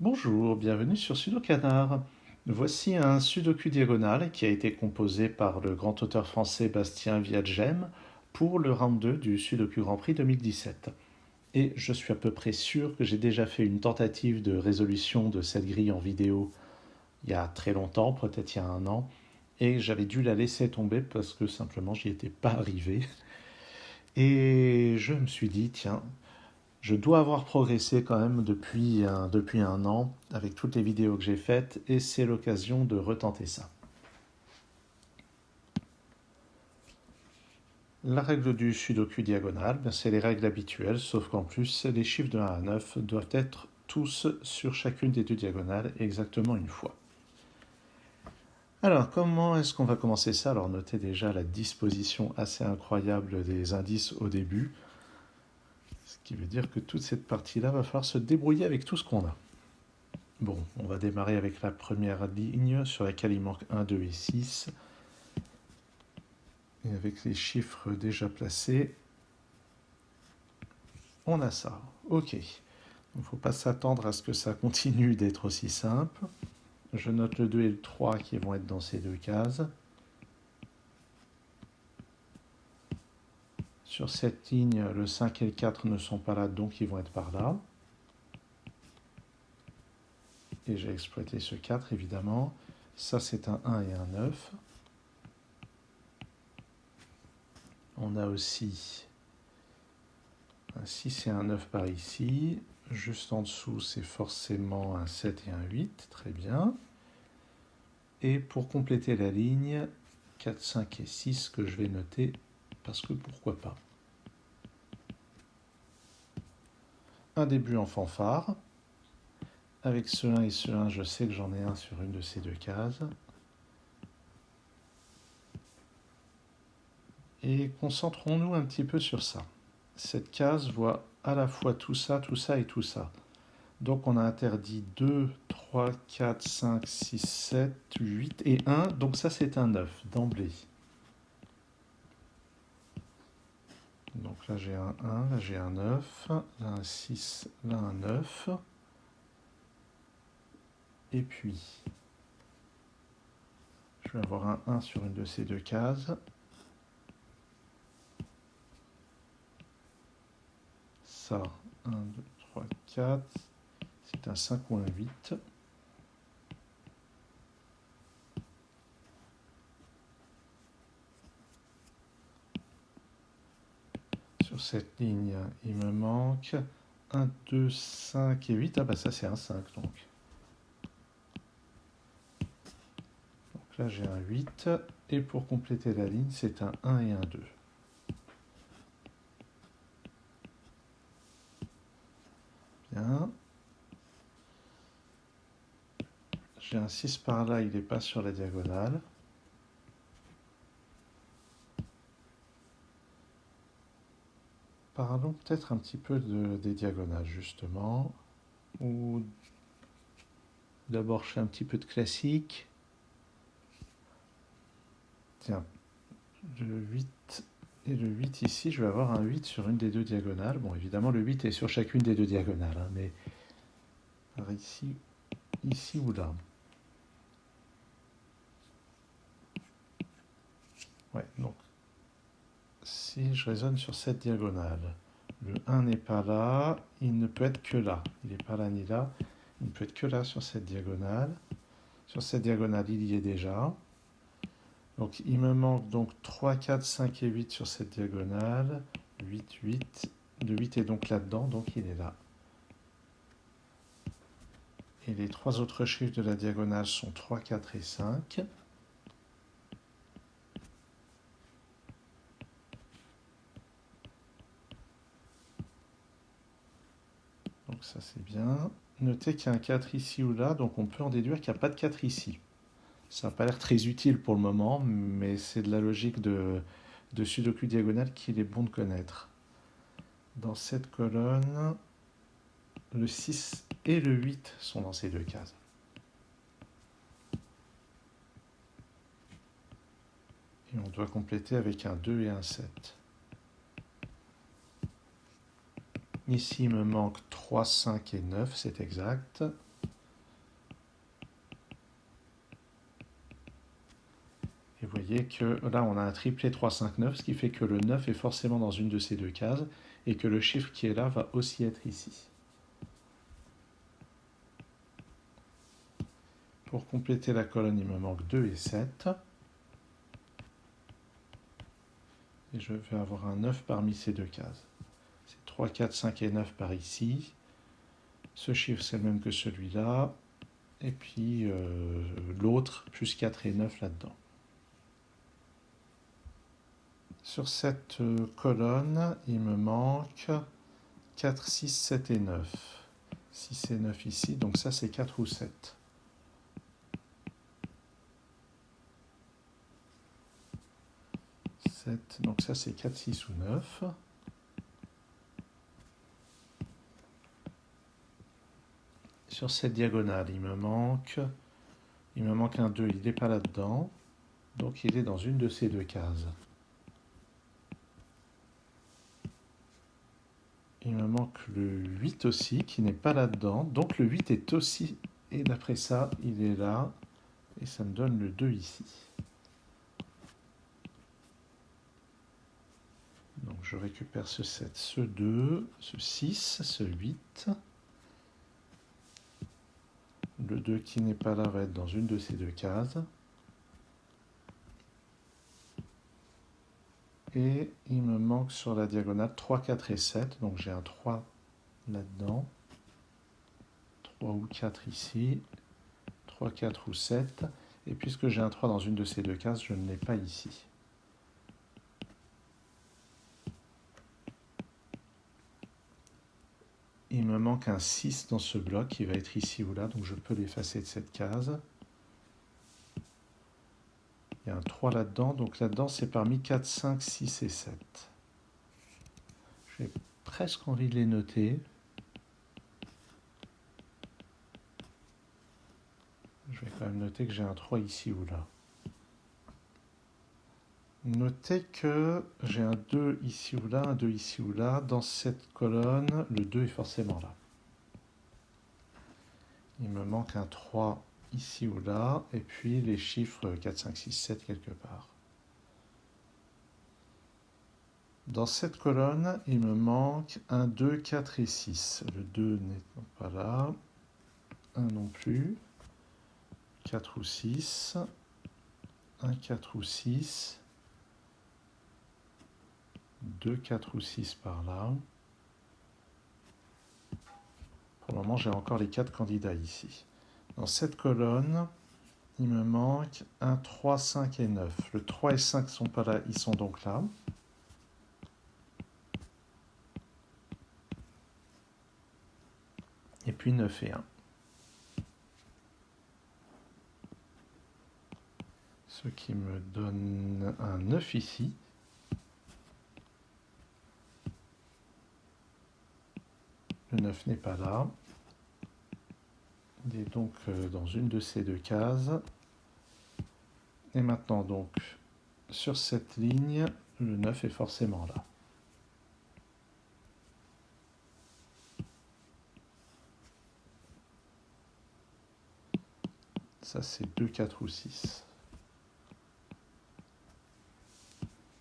Bonjour, bienvenue sur Sudokanar. Voici un sudoku diagonal qui a été composé par le grand auteur français Bastien Viadgem pour le round 2 du Sudoku Grand Prix 2017. Et je suis à peu près sûr que j'ai déjà fait une tentative de résolution de cette grille en vidéo il y a très longtemps, peut-être il y a un an, et j'avais dû la laisser tomber parce que simplement j'y étais pas arrivé. Et je me suis dit, tiens, je dois avoir progressé quand même depuis un an avec toutes les vidéos que j'ai faites et c'est l'occasion de retenter ça. La règle du sudoku diagonal, c'est les règles habituelles, sauf qu'en plus, les chiffres de 1 à 9 doivent être tous sur chacune des deux diagonales exactement une fois. Alors, comment est-ce qu'on va commencer ça? Alors, notez déjà la disposition assez incroyable des indices au début, ce qui veut dire que toute cette partie-là va falloir se débrouiller avec tout ce qu'on a. Bon, on va démarrer avec la première ligne sur laquelle il manque 1, 2 et 6. Et avec les chiffres déjà placés, on a ça. Ok. Il ne faut pas s'attendre à ce que ça continue d'être aussi simple. Je note le 2 et le 3 qui vont être dans ces deux cases. Sur cette ligne, le 5 et le 4 ne sont pas là, donc ils vont être par là. Et j'ai exploité ce 4, évidemment. Ça, c'est un 1 et un 9. On a aussi un 6 et un 9 par ici. Juste en dessous, c'est forcément un 7 et un 8. Très bien. Et pour compléter la ligne, 4, 5 et 6 que je vais noter, parce que pourquoi pas. Un début en fanfare. Avec ce 1 et ce 1, je sais que j'en ai un sur une de ces deux cases. Et concentrons-nous un petit peu sur ça. Cette case voit à la fois tout ça et tout ça. Donc on a interdit 2, 3, 4, 5, 6, 7, 8 et 1. Donc ça c'est un 9 d'emblée. Donc là j'ai un 1, là j'ai un 9, là un 6, là un 9. Et puis, je vais avoir un 1 sur une de ces deux cases. Ça, 1, 2, 3, 4. C'est un 5 ou un 8. Sur cette ligne, il me manque 1, 2, 5 et 8. Ah bah ça c'est un 5 donc. Donc là j'ai un 8. Et pour compléter la ligne, c'est un 1 et un 2. Bien. J'ai un 6 par là, il n'est pas sur la diagonale. Parlons peut-être un petit peu des diagonales, justement. Ou d'abord, je fais un petit peu de classique. Tiens, le 8 et le 8 ici, je vais avoir un 8 sur une des deux diagonales. Bon, évidemment, le 8 est sur chacune des deux diagonales, hein, mais par ici ou là. Ouais, donc, si je raisonne sur cette diagonale, le 1 n'est pas là, il ne peut être que là. Il n'est pas là ni là, il ne peut être que là sur cette diagonale. Sur cette diagonale, il y est déjà. Donc il me manque donc 3, 4, 5 et 8 sur cette diagonale. 8, 8. Le 8 est donc là-dedans, donc il est là. Et les trois autres chiffres de la diagonale sont 3, 4 et 5. Donc ça c'est bien. Notez qu'il y a un 4 ici ou là, donc on peut en déduire qu'il n'y a pas de 4 ici. Ça n'a pas l'air très utile pour le moment, mais c'est de la logique de sudoku diagonale qu'il est bon de connaître. Dans cette colonne, le 6 et le 8 sont dans ces deux cases. Et on doit compléter avec un 2 et un 7. Ici, il me manque 3, 5 et 9, c'est exact. Et vous voyez que là, on a un triplet 3, 5, 9, ce qui fait que le 9 est forcément dans une de ces deux cases et que le chiffre qui est là va aussi être ici. Pour compléter la colonne, il me manque 2 et 7. Et je vais avoir un 9 parmi ces deux cases. C'est 3, 4, 5 et 9 par ici. Ce chiffre, c'est le même que celui-là. Et puis l'autre, plus 4 et 9 là-dedans. Sur cette colonne, il me manque 4, 6, 7 et 9. 6 et 9 ici, donc ça c'est 4 ou 7. 7, donc ça c'est 4, 6 ou 9. Sur cette diagonale, il me manque un 2, il n'est pas là-dedans, donc il est dans une de ces deux cases. Il me manque le 8 aussi, qui n'est pas là-dedans, donc le 8 est aussi, et d'après ça, il est là, et ça me donne le 2 ici. Donc je récupère ce 7, ce 2, ce 6, ce 8. Le 2 qui n'est pas là va être dans une de ces deux cases. Et il me manque sur la diagonale 3, 4 et 7. Donc j'ai un 3 là-dedans. 3 ou 4 ici. 3, 4 ou 7. Et puisque j'ai un 3 dans une de ces deux cases, je ne l'ai pas ici. Il me manque un 6 dans ce bloc qui va être ici ou là, donc je peux l'effacer de cette case. Il y a un 3 là-dedans, donc là-dedans c'est parmi 4, 5, 6 et 7. J'ai presque envie de les noter. Je vais quand même noter que j'ai un 3 ici ou là. Notez que j'ai un 2 ici ou là, un 2 ici ou là. Dans cette colonne, le 2 est forcément là. Il me manque un 3 ici ou là, et puis les chiffres 4, 5, 6, 7 quelque part. Dans cette colonne, il me manque un 2, 4 et 6. Le 2 n'est pas là, 1 non plus, 4 ou 6, 1, 4 ou 6, 2, 4 ou 6 par là. Pour le moment, j'ai encore les 4 candidats ici. Dans cette colonne, il me manque un 3, 5 et 9. Le 3 et 5 ne sont pas là, ils sont donc là. Et puis 9 et 1. Ce qui me donne un 9 ici. Le 9 n'est pas là. Il est donc dans une de ces deux cases. Et maintenant, donc, sur cette ligne, le 9 est forcément là. Ça, c'est 2, 4 ou 6.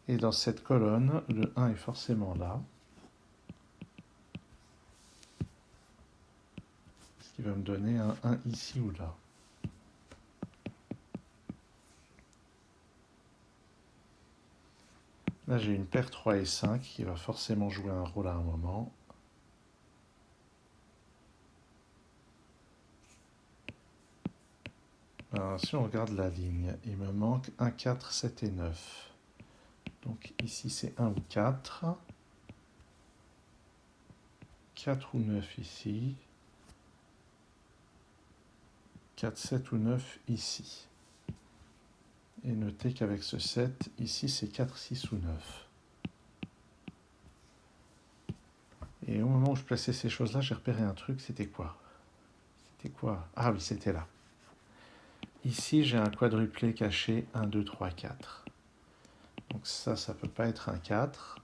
Et dans cette colonne, le 1 est forcément là. Ce qui va me donner un 1 ici ou là. Là, j'ai une paire 3 et 5 qui va forcément jouer un rôle à un moment. Alors, si on regarde la ligne, il me manque 1, 4, 7 et 9. Donc ici, c'est 1 ou 4. 4 ou 9 ici. 4, 7 ou 9 ici. Et notez qu'avec ce 7, ici, c'est 4, 6 ou 9. Et au moment où je plaçais ces choses-là, j'ai repéré un truc, c'était quoi? C'était quoi? Ah oui, c'était là. Ici, j'ai un quadruplé caché, 1, 2, 3, 4. Donc ça ne peut pas être un 4.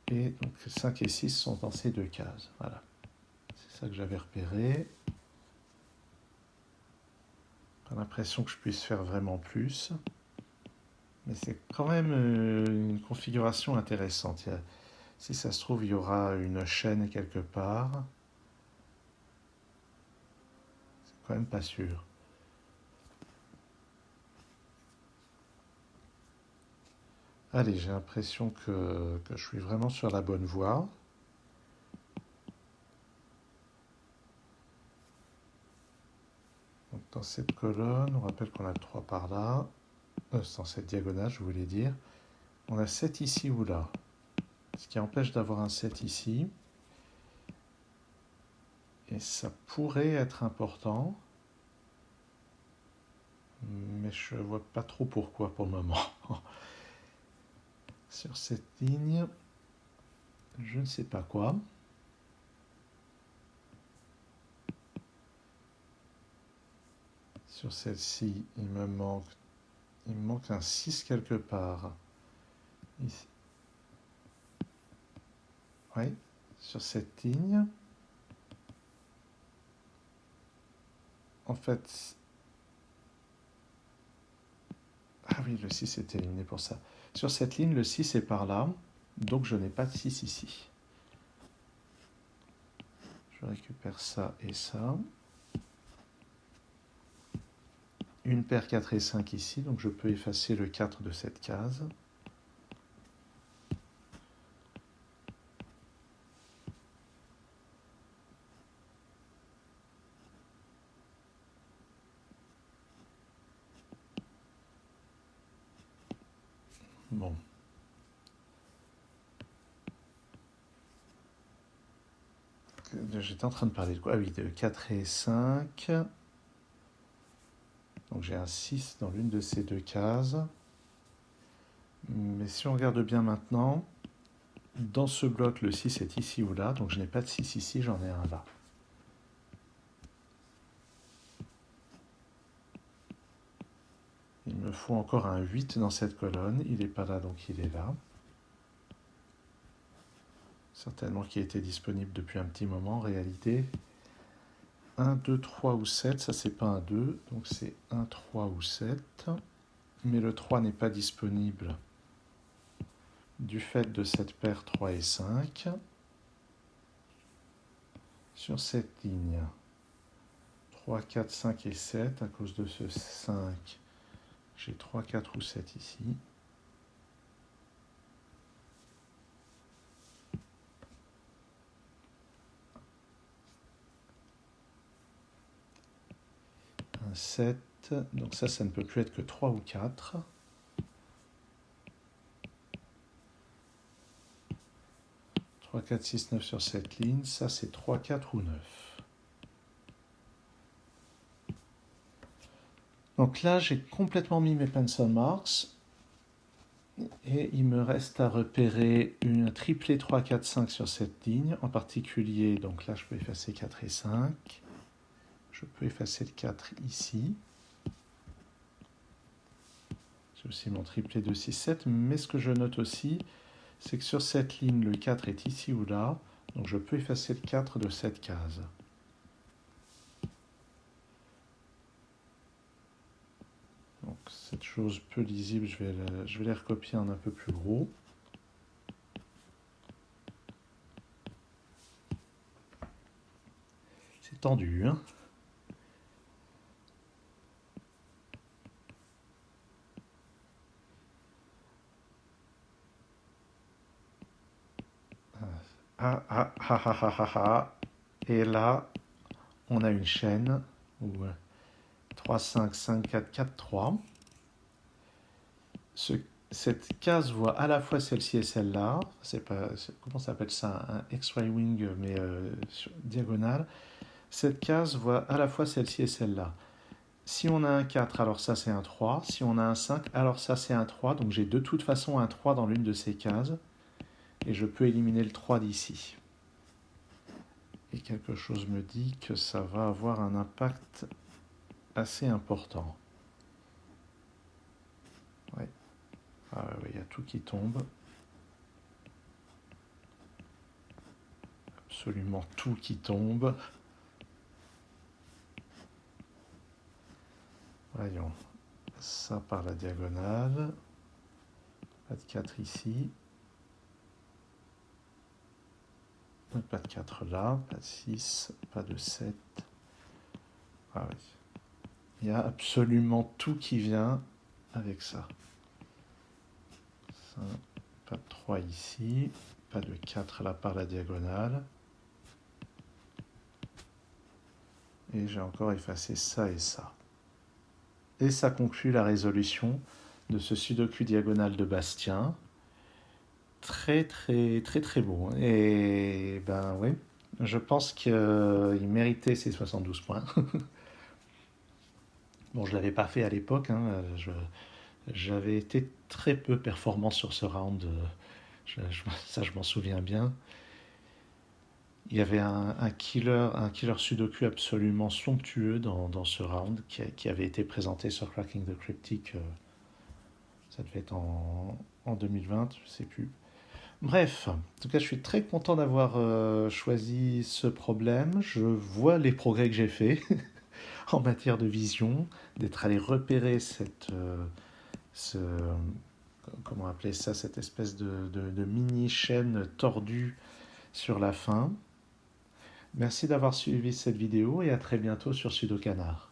Et donc 5 et 6 sont dans ces deux cases. Voilà. C'est ça que j'avais repéré. l'impression que je puisse faire vraiment plus. Mais c'est quand même une configuration intéressante. Si ça se trouve, il y aura une chaîne quelque part. C'est quand même pas sûr. Allez, j'ai l'impression que je suis vraiment sur la bonne voie. Donc dans cette colonne, on rappelle qu'on a 3 par là. Dans cette diagonale, je voulais dire. On a 7 ici ou là. Ce qui empêche d'avoir un 7 ici. Et ça pourrait être important. Mais je ne vois pas trop pourquoi pour le moment. Sur cette ligne, je ne sais pas quoi. Sur celle-ci, il me manque un 6 quelque part. Ici. Oui, sur cette ligne. En fait, ah oui, le 6 est éliminé pour ça. Sur cette ligne, le 6 est par là, donc je n'ai pas de 6 ici. Je récupère ça et ça. Une paire 4 et 5 ici, donc je peux effacer le 4 de cette case. Bon. J'étais en train de parler de quoi? Ah oui, de 4 et 5. Donc j'ai un 6 dans l'une de ces deux cases. Mais si on regarde bien maintenant, dans ce bloc, le 6 est ici ou là, donc je n'ai pas de 6 ici, j'en ai un là. Il me faut encore un 8 dans cette colonne, il n'est pas là, donc il est là. Certainement qui était disponible depuis un petit moment en réalité. 1, 2, 3 ou 7, ça c'est pas un 2, donc c'est 1, 3 ou 7. Mais le 3 n'est pas disponible du fait de cette paire 3 et 5. Sur cette ligne, 3, 4, 5 et 7, à cause de ce 5, j'ai 3, 4 ou 7 ici. Un 7, donc ça ne peut plus être que 3 ou 4. 3, 4, 6, 9 sur cette ligne, ça c'est 3, 4 ou 9. Donc là, j'ai complètement mis mes pencil marks. Et il me reste à repérer une triplée 3, 4, 5 sur cette ligne. En particulier, donc là, je peux effacer 4 et 5. Je peux effacer le 4 ici. J'ai aussi mon triplé 2, 6, 7. Mais ce que je note aussi, c'est que sur cette ligne, le 4 est ici ou là. Donc je peux effacer le 4 de cette case. Donc cette chose peu lisible, je vais les recopier en un peu plus gros. C'est tendu, hein? Ah, ah, ah, ah, ah, ah, ah. Et là, on a une chaîne où 3, 5, 5, 4, 4, 3. Cette case voit à la fois celle-ci et celle-là. Comment ça s'appelle ça? Un X-ray wing, mais diagonale. Cette case voit à la fois celle-ci et celle-là. Si on a un 4, alors ça c'est un 3. Si on a un 5, alors ça c'est un 3. Donc j'ai de toute façon un 3 dans l'une de ces cases. Et je peux éliminer le 3 d'ici. Et quelque chose me dit que ça va avoir un impact assez important. Ouais. Ah ouais, il y a tout qui tombe. Absolument tout qui tombe. Voyons, ça par la diagonale, pas de 4 ici, pas de 4 là, pas de 6, pas de 7. Ah oui. Il y a absolument tout qui vient avec ça. Ça, pas de 3 ici, pas de 4 là par la diagonale. Et j'ai encore effacé ça et ça. Et ça conclut la résolution de ce sudoku diagonal de Bastien. Très très très très beau. Et ben oui, je pense qu'il méritait ses 72 points. Bon, je ne l'avais pas fait à l'époque, hein. J'avais été très peu performant sur ce round. Ça, je m'en souviens bien. Il y avait un killer sudoku absolument somptueux dans ce round qui avait été présenté sur Cracking the Cryptic. Ça devait être en 2020, je ne sais plus. Bref, en tout cas, je suis très content d'avoir choisi ce problème. Je vois les progrès que j'ai faits en matière de vision, d'être allé repérer comment appeler ça, cette espèce de mini chaîne tordue sur la fin. Merci d'avoir suivi cette vidéo et à très bientôt sur Sudokanar.